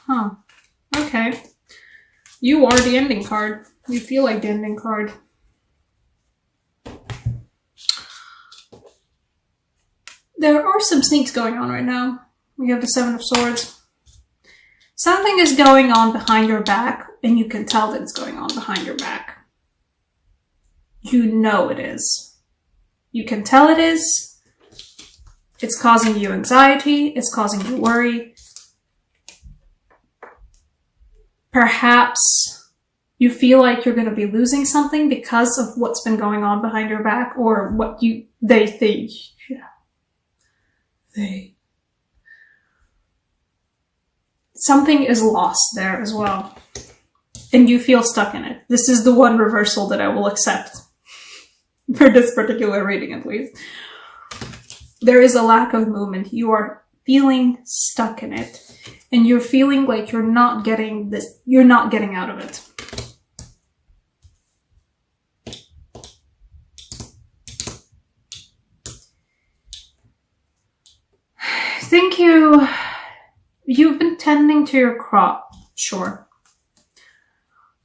Huh. Okay. You are the ending card. You feel like the ending card. There are some sneaks going on right now. We have the Seven of Swords. Something is going on behind your back, and you can tell that it's going on behind your back. You know it is. You can tell it is. It's causing you anxiety. It's causing you worry. Perhaps you feel like you're going to be losing something because of what's been going on behind your back, or what they think. Something is lost there as well. And you feel stuck in it. This is the one reversal that I will accept. For this particular reading, at least. There is a lack of movement. You are feeling stuck in it. And you're feeling like you're not getting out of it. I think you've been tending to your crop, sure.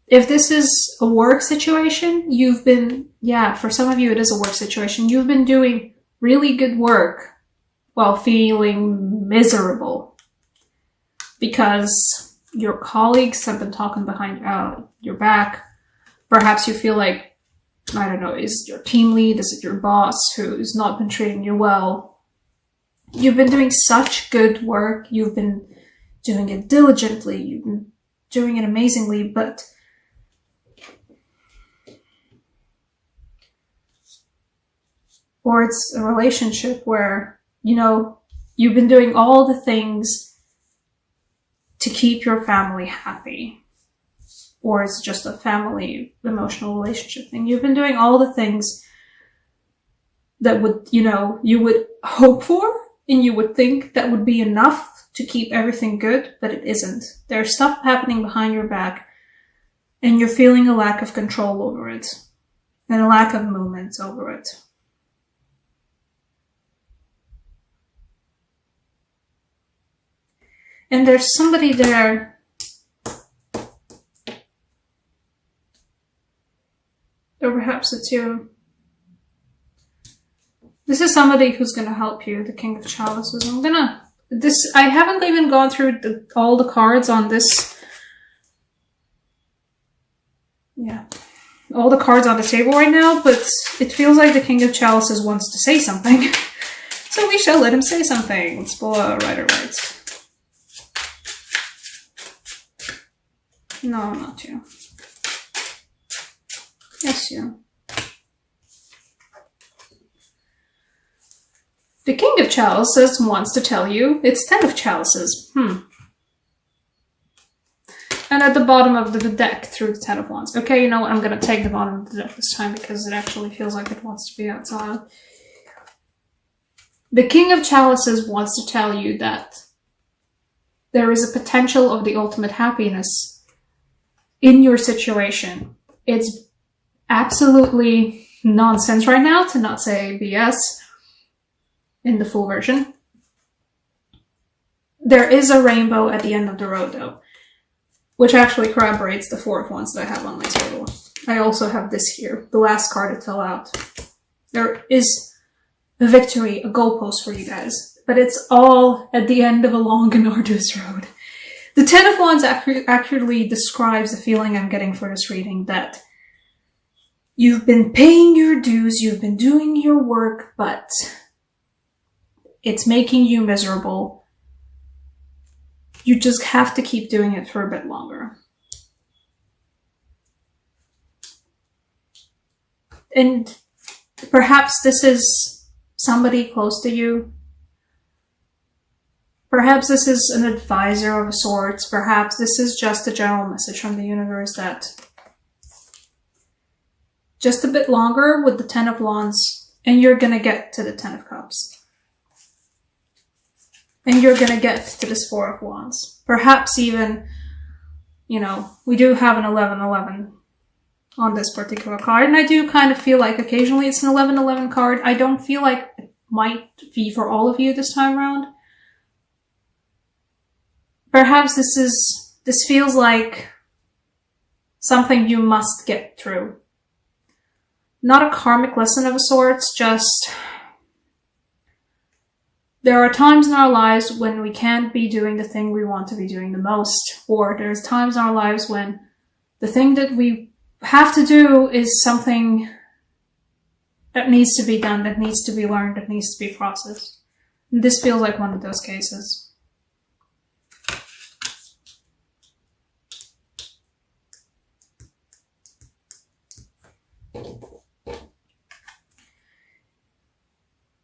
If this is a work situation, for some of you it is a work situation, you've been doing really good work while feeling miserable because your colleagues have been talking behind your back. Perhaps you feel like, I don't know, is your team lead, is it your boss who's not been treating you well? You've been doing such good work, you've been doing it diligently, you've been doing it amazingly, but or it's a relationship where, you've been doing all the things to keep your family happy. Or it's just a family emotional relationship thing. You've been doing all the things that would, you would hope for and you would think that would be enough to keep everything good, but it isn't. There's stuff happening behind your back and you're feeling a lack of control over it and a lack of movement over it. And there's somebody there or perhaps it's you. This is somebody who's going to help you, the King of Chalices. I haven't even gone through all the cards on this. Yeah. All the cards on the table right now, but it feels like the King of Chalices wants to say something. So we shall let him say something. Let's pull a Rider Waite. No, not you. Yes, you. The King of Chalices wants to tell you it's 10 of Chalices. And at the bottom of the deck through the 10 of Wands. Okay, you know what? I'm going to take the bottom of the deck this time because it actually feels like it wants to be outside. The King of Chalices wants to tell you that there is a potential of the ultimate happiness in your situation. It's absolutely nonsense right now, to not say BS, in the full version. There is a rainbow at the end of the road, though, which actually corroborates the 4 of Wands that I have on my table. I also have this here, the last card it fell out. There is a victory, a goalpost for you guys, but it's all at the end of a long and arduous road. The 10 of Wands accurately describes the feeling I'm getting for this reading, that you've been paying your dues, you've been doing your work, but it's making you miserable. You just have to keep doing it for a bit longer. And perhaps this is somebody close to you. Perhaps this is an advisor of sorts. Perhaps this is just a general message from the universe that just a bit longer with the 10 of Wands and you're gonna get to the 10 of Cups. And you're gonna get to this 4 of Wands. Perhaps even, we do have an 11-11 on this particular card. And I do kind of feel like occasionally it's an 11-11 card. I don't feel like it might be for all of you this time around. perhaps this feels like something you must get through. Not a karmic lesson of a sort, just there are times in our lives when we can't be doing the thing we want to be doing the most, or there's times in our lives when the thing that we have to do is something that needs to be done, that needs to be learned, that needs to be processed. And this feels like one of those cases.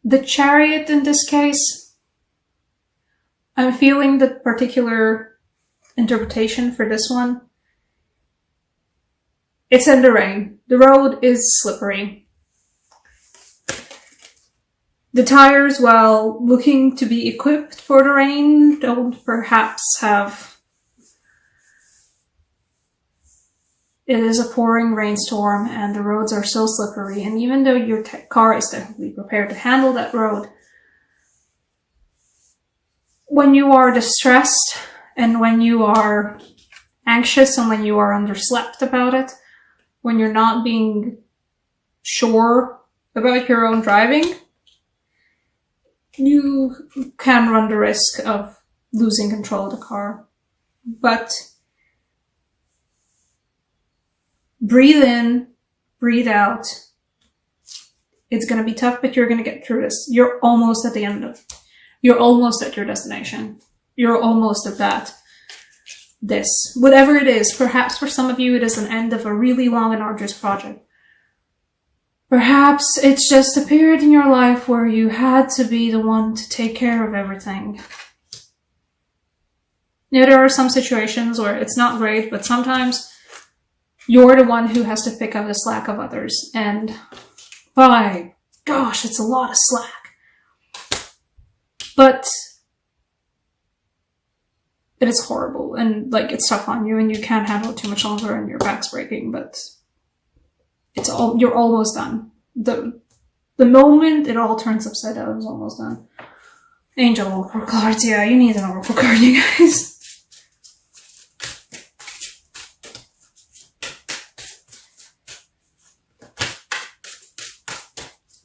The Chariot in this case, I'm feeling the particular interpretation for this one. It's in the rain. The road is slippery. The tires, while looking to be equipped for the rain, don't perhaps have... It is a pouring rainstorm and the roads are so slippery, and even though your car is technically prepared to handle that road, when you are distressed and when you are anxious and when you are underslept about it, when you're not being sure about your own driving, you can run the risk of losing control of the car. But breathe in, breathe out. It's going to be tough, but you're going to get through this. You're almost at the end of it. You're almost at your destination. You're almost at that. This. Whatever it is, perhaps for some of you it is an end of a really long and arduous project. Perhaps it's just a period in your life where you had to be the one to take care of everything. You know, there are some situations where it's not great, but sometimes you're the one who has to pick up the slack of others. And by gosh, it's a lot of slack. But it is horrible and like it's tough on you and you can't handle it too much longer and your back's breaking, but you're almost done. The moment it all turns upside down is almost done. Angel Oracle cards, yeah, you need an Oracle card, you guys.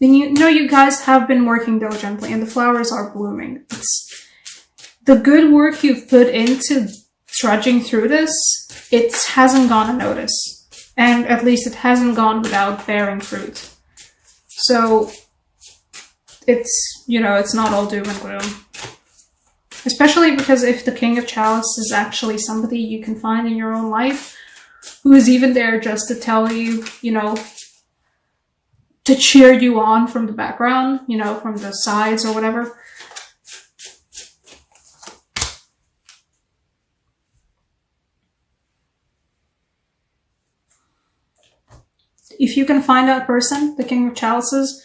And you know you guys have been working diligently and the flowers are blooming. It's the good work you've put into trudging through this, it hasn't gone unnoticed. And at least it hasn't gone without bearing fruit. So it's, you know, it's not all doom and gloom. Especially because if the King of Chalice is actually somebody you can find in your own life, who is even there just to tell you, you know, to cheer you on from the background, you know, from the sides or whatever. If you can find that person, the King of Chalices,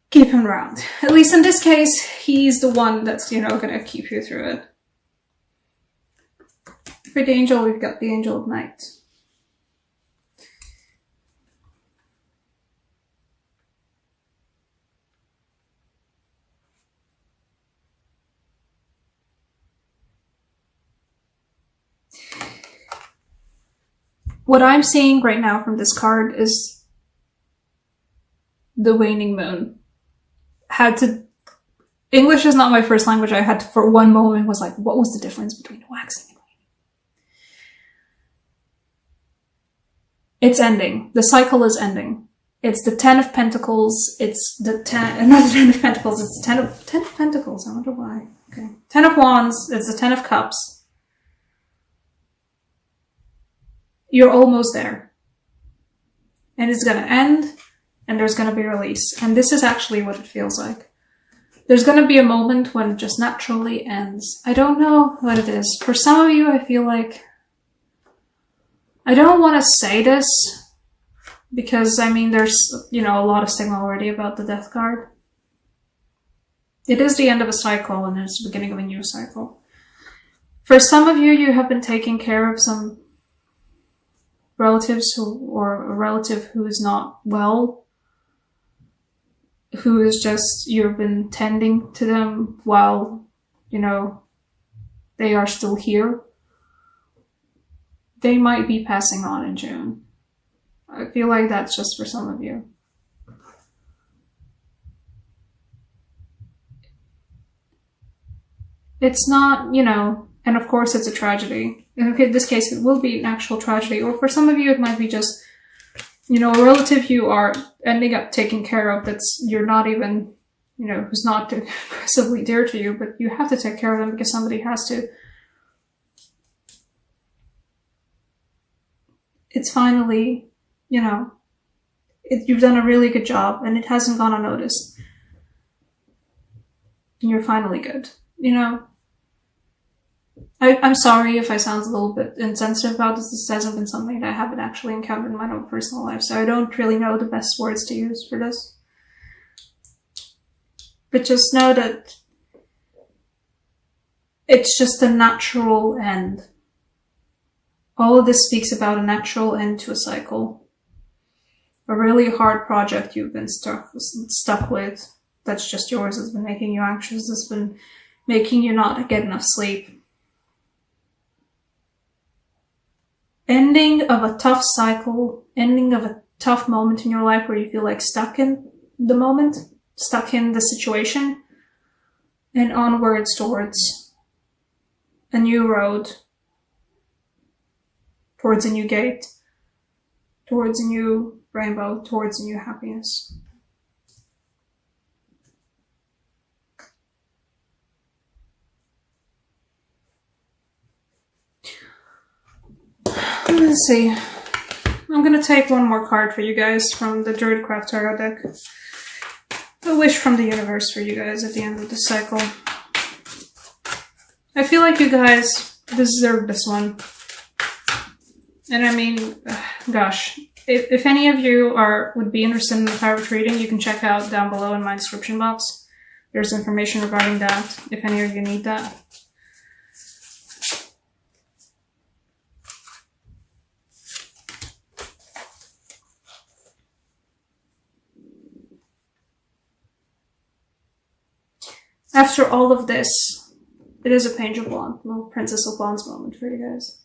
keep him around. At least in this case, he's the one that's, you know, gonna keep you through it. For the angel, we've got the Angel of Night. What I'm seeing right now from this card is the waning moon. English is not my first language. I had to, for one moment, was like, what was the difference between waxing and waning? It's ending. The cycle is ending. It's the 10 of Pentacles. It's the 10, not the 10 of Pentacles, it's the 10 of Pentacles. I wonder why. Okay. 10 of Wands. It's the 10 of Cups. You're almost there. And it's gonna end, and there's gonna be release. And this is actually what it feels like. There's gonna be a moment when it just naturally ends. I don't know what it is. For some of you, I feel like... I don't want to say this, because, I mean, there's, you know, a lot of stigma already about the Death card. It is the end of a cycle, and it's the beginning of a new cycle. For some of you, you have been taking care of some relatives or a relative who is not well, who is just, you've been tending to them while, you know, they are still here. They might be passing on in June. I feel like that's just for some of you. It's not, you know, and of course it's a tragedy. In this case, it will be an actual tragedy. Or for some of you, it might be just, you know, a relative you are ending up taking care of you're not even, you know, who's not aggressively dear to you, but you have to take care of them because somebody has to. It's finally, you know, you've done a really good job and it hasn't gone unnoticed. And you're finally good, you know. I'm sorry if I sound a little bit insensitive about this. This hasn't been something that I haven't actually encountered in my own personal life, so I don't really know the best words to use for this. But just know that it's just a natural end. All of this speaks about a natural end to a cycle. A really hard project you've been stuck with, that's just yours, has been making you anxious, has been making you not get enough sleep. Ending of a tough cycle, ending of a tough moment in your life where you feel like stuck in the moment, stuck in the situation, and onwards towards a new road, towards a new gate, towards a new rainbow, towards a new happiness. Let's see. I'm gonna take one more card for you guys from the Druidcraft Tarot deck. A wish from the universe for you guys at the end of the cycle. I feel like you guys deserve this one. And I mean, gosh, if any of you would be interested in the tarot reading, you can check out down below in my description box. There's information regarding that, if any of you need that. After all of this, it is a Page of Wands, a little Princess of Wands moment for you guys.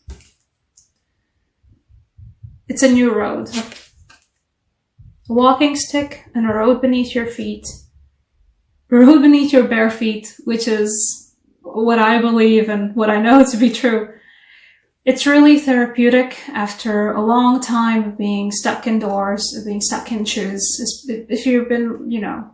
It's a new road. A walking stick and a road beneath your feet. A road beneath your bare feet, which is what I believe and what I know to be true. It's really therapeutic after a long time of being stuck indoors, of being stuck in shoes. If you've been, you know,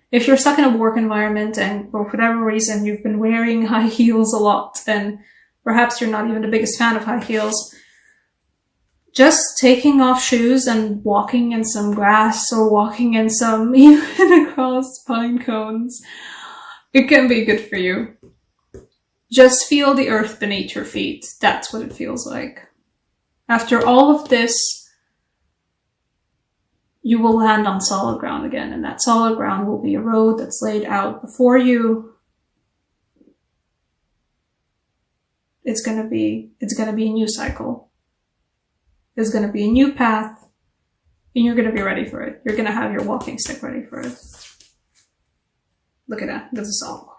if you're stuck in a work environment and for whatever reason you've been wearing high heels a lot and perhaps you're not even the biggest fan of high heels, just taking off shoes and walking in some grass or walking in some, even across pine cones, it can be good for you. Just feel the earth beneath your feet. That's what it feels like. After all of this, you will land on solid ground again, and that solid ground will be a road that's laid out before you. It's gonna be a new cycle. There's gonna be a new path, and you're gonna be ready for it. You're gonna have your walking stick ready for it. Look at that, this is all.